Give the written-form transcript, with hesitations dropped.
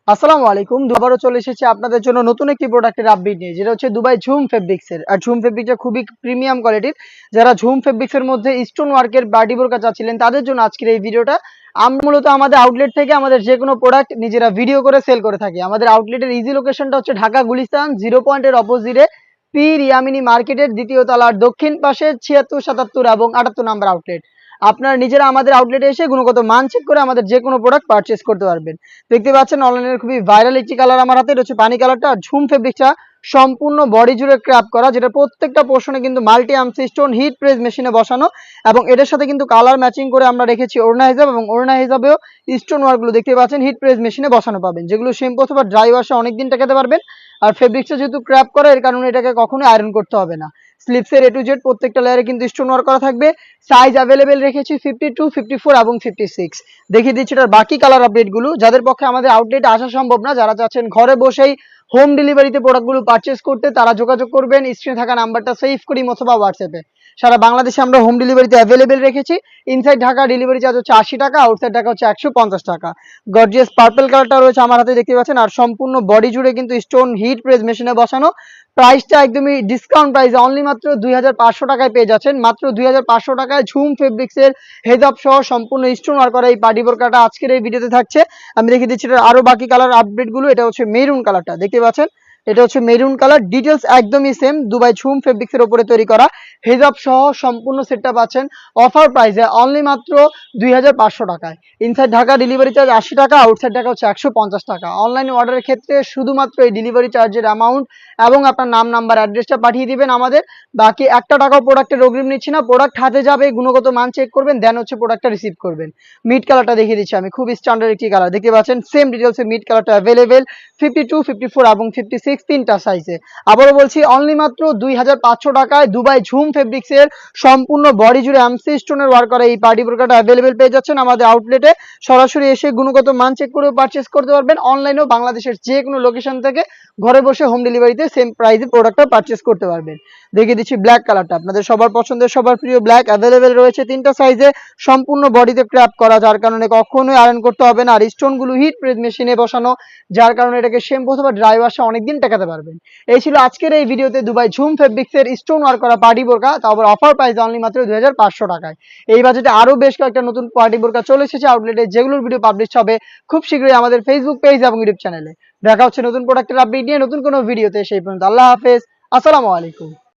আসসালামু আলাইকুম। আবারও চলে এসেছি আপনাদের জন্য নতুন একটি প্রোডাক্টের আপডেট নিয়ে, যেটা হচ্ছে দুবাই ঝুম ফেব্রিক্স এর। আর ঝুম ফেব্রিকটা খুবই প্রিমিয়াম কোয়ালিটির। যারা ঝুম ফেব্রিক্স এর মধ্যে স্টোন ওয়ার্কের বাডি বোরকা চাচ্ছিলেন তাদের জন্য আজকের এই ভিডিওটা। আমরা মূলত আমাদের আউটলেট থেকে আমাদের যে কোনো প্রোডাক্ট নিজেরা ভিডিও করে সেল করে থাকি। আমাদের আউটলেটের ইজি লোকেশনটা হচ্ছে ঢাকা গুলিস্তান 0 পয়েন্টের অপোজিটে পীর ইয়ামিনী মার্কেটের দ্বিতীয় তলার দক্ষিণ পাশে 76, 77 এবং 78 নাম্বার আউটলেট। আপনারা নিজেরা আমাদের আউটলেটে এসে গুণগত মান চেক করে আমাদের যে কোনো প্রোডাক্ট পারচেস করতে পারবেন। দেখতে পাচ্ছেন অনলাইনের খুবই ভাইরাল একটি কালার আমার হাতে, এটা হচ্ছে পানি কালারটা। আর ঝুম ফেব্রিকটা সম্পূর্ণ বডি জুড়ে ক্র্যাপ করা, যেটা প্রত্যেকটা পোর্শনে কিন্তু multi arms stone hit press মেশিনে বসানো, এবং এটার সাথে কিন্তু কালার ম্যাচিং করে আমরা রেখেছি ওড়না হিসাব, এবং ওড়না হিসাবেও স্টোন ওয়ার্কগুলো দেখতে পাচ্ছেন হিট প্রেস মেশিনে বসানো পাবেন, যেগুলো শ্যাম্পু অথবা ড্রাই ওয়াশে অনেকদিন টেকাতে পারবেন। আর ফেব্রিক্সটা যেহেতু ক্র্যাপ করা, এর কারণে এটাকে কখনোই আয়রন করতে হবে না। স্লিপসের এ টু জেড প্রত্যেকটা লেয়ারে কিন্তু স্টোন ওয়ার্ক করা থাকবে। সাইজ অ্যাভেলেবেল রেখেছি 52, 54 এবং 56। দেখিয়ে দিচ্ছি এটার বাকি কালার আপডেটগুলো। যাদের পক্ষে আমাদের আউটলেটে আসা সম্ভব না, যারা চাচ্ছেন ঘরে বসেই হোম ডেলিভারিতে প্রোডাক্টগুলো পারচেস করতে, তারা যোগাযোগ করবেন স্ক্রিনে থাকা নাম্বারটা সেভ করি অথবা হোয়াটসঅ্যাপে। সারা বাংলাদেশে আমরা হোম ডেলিভারিতে অ্যাভেলেবেল রেখেছি। ইনসাইড ঢাকা ডেলিভারি চার্জ হচ্ছে 80 টাকা, আউটসাইড ঢাকা হচ্ছে 150 টাকা। গর্জিয়াস পার্পল কালারটা রয়েছে আমার হাতে, দেখতে পাচ্ছেন। আর সম্পূর্ণ বডি জুড়ে কিন্তু স্টোন হিট প্রেস মেশিনে বসানো। প্রাইসটা একদমই ডিসকাউন্ট প্রাইসে অনলি মাত্র 2500 টাকায় পেয়ে যাচ্ছেন। মাত্র 2500 টাকায় ঝুম ফেব্রিক্সের হেজাব সহ সম্পূর্ণ স্টোন ওয়ার্ক করা এই পার্টি বোরকাটা আজকের এই ভিডিওতে থাকছে। আমি দেখিয়ে দিচ্ছি এটার আরো বাকি কালার আপডেটগুলো। এটা হচ্ছে মেরুন কালারটা, দেখতে পাচ্ছেন। এটা হচ্ছে মেরুন কালার, ডিটেলস একদমই সেম। দুবাই ঝুম ফেব্রিক্সের উপরে তৈরি করা হেজাব সহ সম্পূর্ণ সেটটা পাচ্ছেন অফার প্রাইসে অনলি মাত্র 2500 টাকায়। ইনসাইড ঢাকা ডেলিভারি চার্জ 80 টাকা, আউটসাইড ঢাকা হচ্ছে 150 টাকা। অনলাইন অর্ডারের ক্ষেত্রে শুধুমাত্র এই ডেলিভারি চার্জের অ্যামাউন্ট এবং আপনার নাম, নাম্বার, অ্যাড্রেসটা পাঠিয়ে দিবেন আমাদের। বাকি একটা টাকাও প্রোডাক্টের অগ্রিম নিচ্ছি না। প্রোডাক্ট হাতে যাবে, গুণগত মান চেক করবেন, দেন হচ্ছে প্রোডাক্টটা রিসিভ করবেন। মিড কালারটা দেখিয়ে দিচ্ছি আমি, খুব স্ট্যান্ডার্ড একটি কালার, দেখতে পাচ্ছেন। সেম ডিটেলসে মিড কালারটা অ্যাভেলেবেল 52, 54 এবং 56 তিনটা সাইজে। আবারও বলছি অনলি মাত্র 2500 টাকায় দুবাই ঝুম ফেব্রিক্সের সম্পূর্ণ বডি জুড়ে এমসি স্টোনের ওয়ার্ক করা এই পার্টি বোরকাটা অ্যাভেলেবেল পেয়ে যাচ্ছেন আমাদের আউটলেটে। সরাসরি এসে গুণগত মান চেক করে পারচেস করতে পারবেন। অনলাইনেও বাংলাদেশের যে কোনো লোকেশন থেকে ঘরে বসে হোম ডেলিভারিতে সেম প্রাইসে প্রোডাক্টটা পারচেস করতে পারবেন। দেখিয়ে দিচ্ছি ব্ল্যাক কালারটা, আপনাদের সবার পছন্দের সবার প্রিয় ব্ল্যাক অ্যাভেলেবেল রয়েছে তিনটা সাইজে। সম্পূর্ণ বডিতে ক্র্যাপ করা, যার কারণে কখনোই আয়রন করতে হবে না। আর স্টোনগুলো হিট প্রেস মেশিনে বসানো, যার কারণে এটাকে শ্যাম্পু অথবা ড্রাই ওয়াশে অনেকদিন টেকাতে পারবেন। এই ছিল আজকের এই ভিডিওতে দুবাই ঝুম ফেব্রিক্সের স্টোন ওয়ার্ক করা পার্টি বোরকা, তাও আবার অফার প্রাইস অনলি মাত্র 2500 টাকায়। এই বাজেটে আরো বেশ কয়েকটা নতুন পার্টি বোরকা চলে এসেছে আউটলেটে, যেগুলোর ভিডিও পাবলিশ হবে খুব শীঘ্রই আমাদের ফেসবুক পেজ এবং ইউটিউব চ্যানেলে। দেখা হচ্ছে নতুন প্রোডাক্টের আপডেট নিয়ে নতুন কোনো ভিডিওতে। সেই পর্যন্ত আল্লাহ হাফেজ, আসসালামু আলাইকুম।